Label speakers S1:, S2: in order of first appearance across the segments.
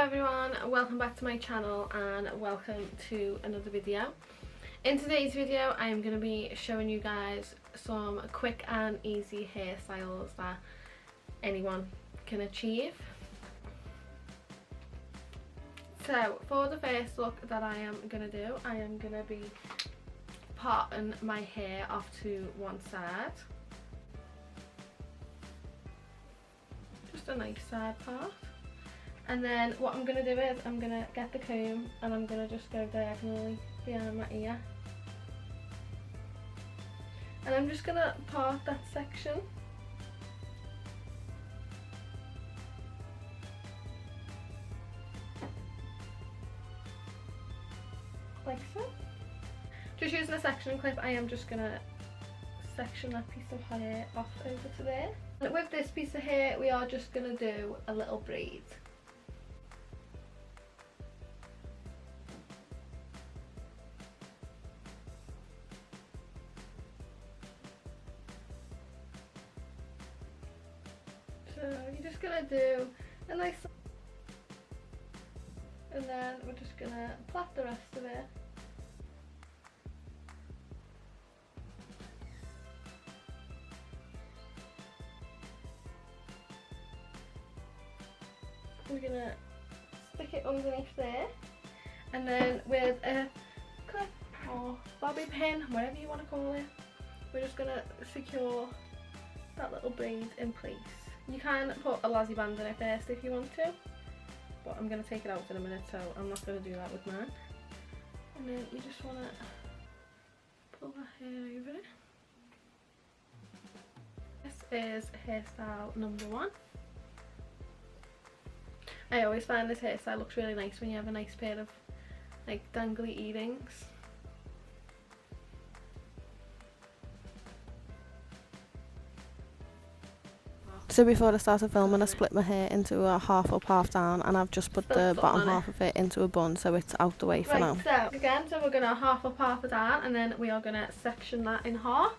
S1: everyone, welcome back to my channel and welcome to another video. In today's video I am going to be showing you guys some quick and easy hairstyles that anyone can achieve. So for the first look that I am going to do, I am going to be parting my hair off to one side. Just a nice side part. And then what I'm going to do is I'm going to get the comb and I'm going to just go diagonally behind my ear. And I'm just going to part that section. Like so. Just using a section clip, I am just going to section that piece of hair off over to there. And with this piece of hair, we are just going to do a little braid. So you're just going to do a nice, and then we're just going to plait the rest of it. We're going to stick it underneath there, and then with a clip or bobby pin, whatever you want to call it, we're just going to secure that little braid in place. You can put a lassie band in it first if you want to, but I'm going to take it out in a minute, so I'm not going to do that with mine. And then you just want to pull that hair over it. This is hairstyle number 1. I always find this hairstyle looks really nice when you have a nice pair of like dangly earrings. So before I started filming, I split my hair into a half up, half down, and I've just put the bottom half of it into a bun so it's out the way for now. So again, we're going to half up, half down, and then we are going to section that in half.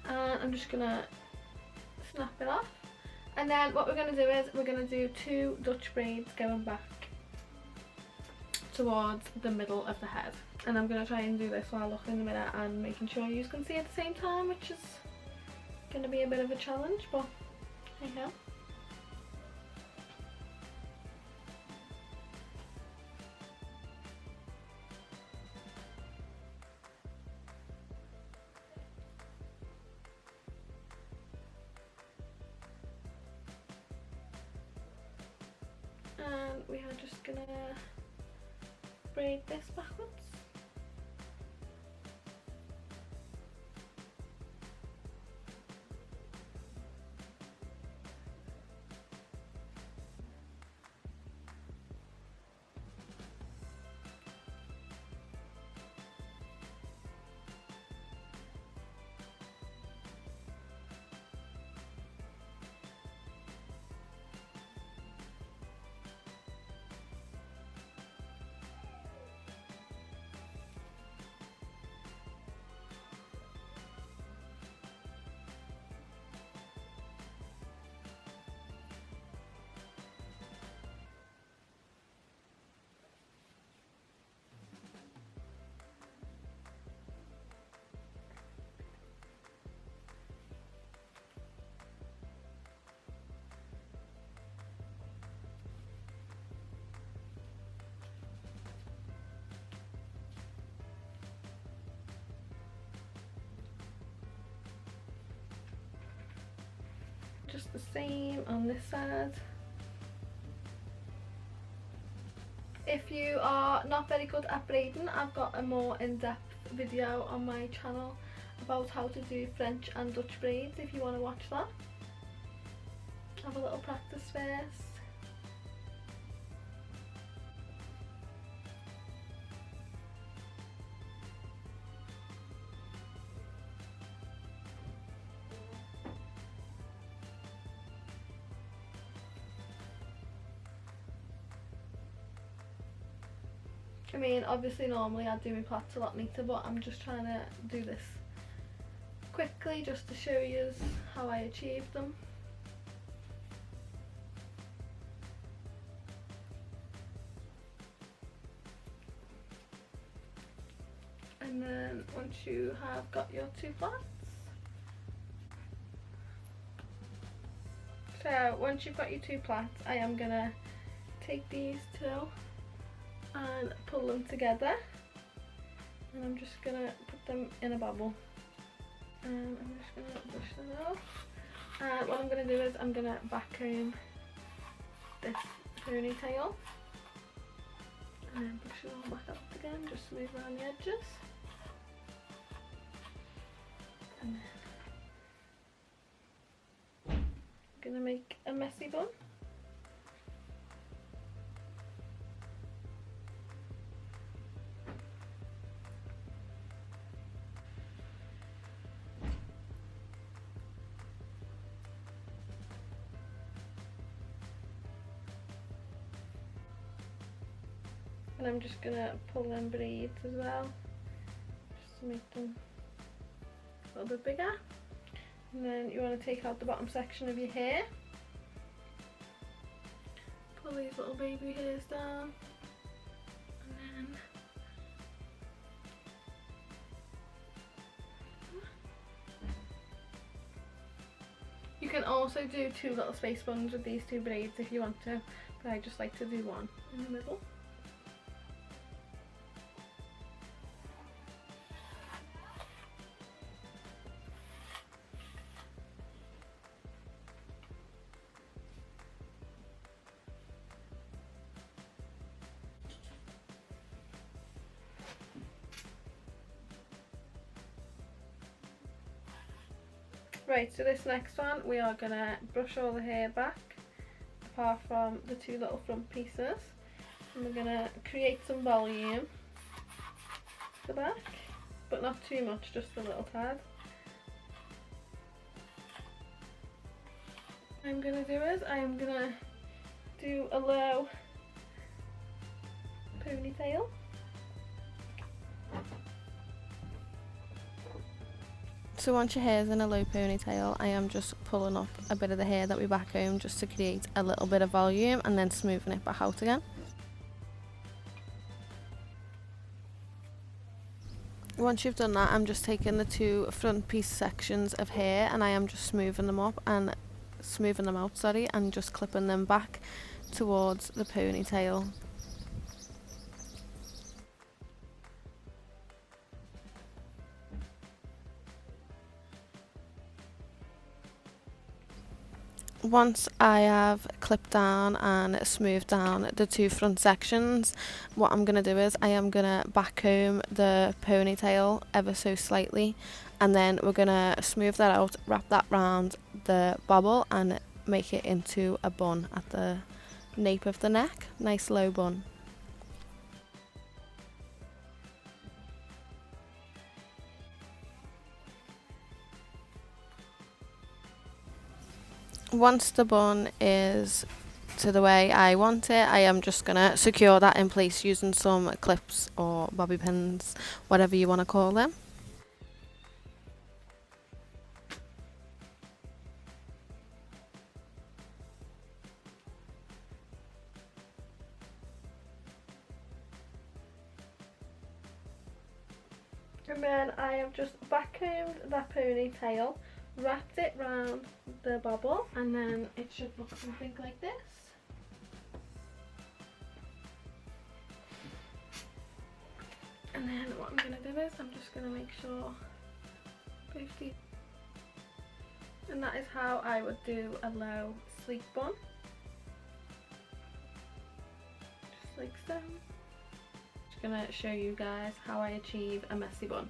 S1: And I'm just going to snap it off. And then what we're going to do is we're going to do 2 Dutch braids going back towards the middle of the head. And I'm going to try and do this while looking in the mirror and making sure you can see at the same time, which is going to be a bit of a challenge, but hey ho. And we are just gonna braid this backwards. Just the same on this side. If you are not very good at braiding, I've got a more in-depth video on my channel about how to do French and Dutch braids if you want to watch that. Have a little practice first. I mean, obviously normally I'd do my plaits a lot neater, but I'm just trying to do this quickly just to show you how I achieved them. And then once you have got your two plaits, so once you've got your two plaits, I am gonna take these two and pull them together, and I'm just gonna put them in a bubble, and I'm just gonna brush them off. And what I'm gonna do is I'm gonna back comb this ponytail and then brush it all back up again, just smooth around the edges. And then I'm gonna make a messy bun. And I'm just gonna pull them braids as well, just to make them a little bit bigger. And then you want to take out the bottom section of your hair, pull these little baby hairs down, and then you can also do two little space buns with these two braids if you want to, but I just like to do one in the middle. Right, so this next one we are going to brush all the hair back apart from the two little front pieces, and we're going to create some volume at the back, but not too much, just a little tad. What I'm going to do is I am going to do a low ponytail. So once your hair's in a low ponytail, I am just pulling up a bit of the hair that we back home just to create a little bit of volume, and then smoothing it back out again. Once you've done that, I'm just taking the two front piece sections of hair and I am just smoothing them up and smoothing them out, and just clipping them back towards the ponytail. Once I have clipped down and smoothed down the two front sections, what I'm going to do is I am going to back comb the ponytail ever so slightly, and then we're going to smooth that out, wrap that round the bobble and make it into a bun at the nape of the neck. Nice low bun. Once the bun is to the way I want it, I am just going to secure that in place using some clips or bobby pins, whatever you want to call them. And then I have just back combed that ponytail, wrapped it round the bobble, and then it should look something like this. And then what I'm going to do is I'm just going to make sure both these, and that is how I would do a low sleek bun, just like so. Just going to show you guys how I achieve a messy bun,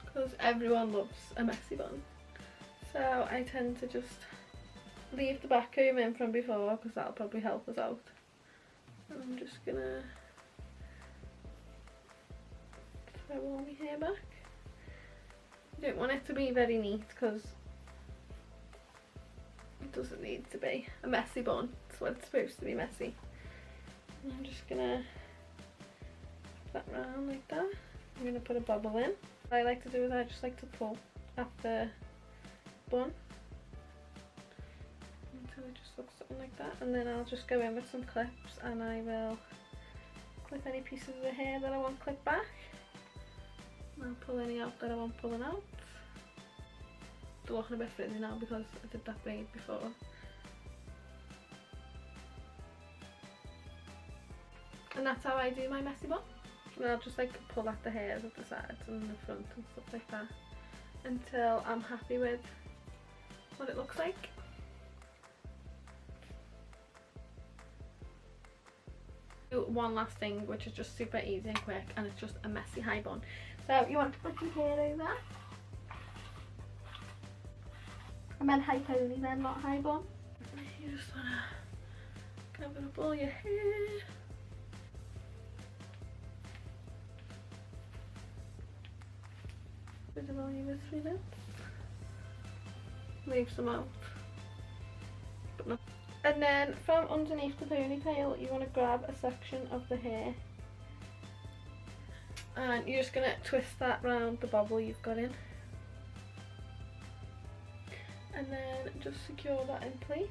S1: because everyone loves a messy bun. So I tend to just leave the back comb in from before, because that'll probably help us out. And I'm just gonna throw all my hair back. I don't want it to be very neat because it doesn't need to be a messy bun. It's what it's supposed to be, messy. And I'm just gonna put that round like that. I'm gonna put a bubble in. What I like to do is I just like to pull at the bun until it just looks something like that, and then I'll just go in with some clips and I will clip any pieces of the hair that I want clipped back. I'll pull any out that I want pulling out. They're looking a bit frizzy now because I did that braid before. And that's how I do my messy bun. And I'll just like pull at the hairs at the sides and the front and stuff like that until I'm happy with what it looks like. Do one last thing, which is just super easy and quick, and it's just a messy high bun. So you want to put your hair over. I meant high pony then, not high bun. You just want to cover up all your hair. Bit of all your wispy bits. Leave some out. But not. And then from underneath the ponytail, you want to grab a section of the hair. And you're just going to twist that round the bobble you've got in. And then just secure that in place.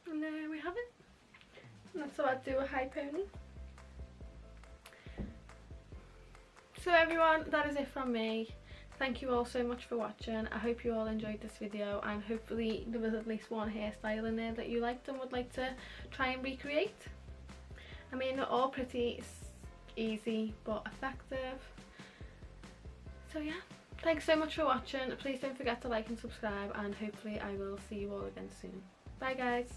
S1: And there we have it. And that's how I do a high pony. So everyone, that is it from me. Thank you all so much for watching. I hope you all enjoyed this video, and hopefully there was at least one hairstyle in there that you liked and would like to try and recreate. I mean, they're all pretty easy but effective. So yeah, thanks so much for watching. Please don't forget to like and subscribe, and hopefully I will see you all again soon. Bye guys.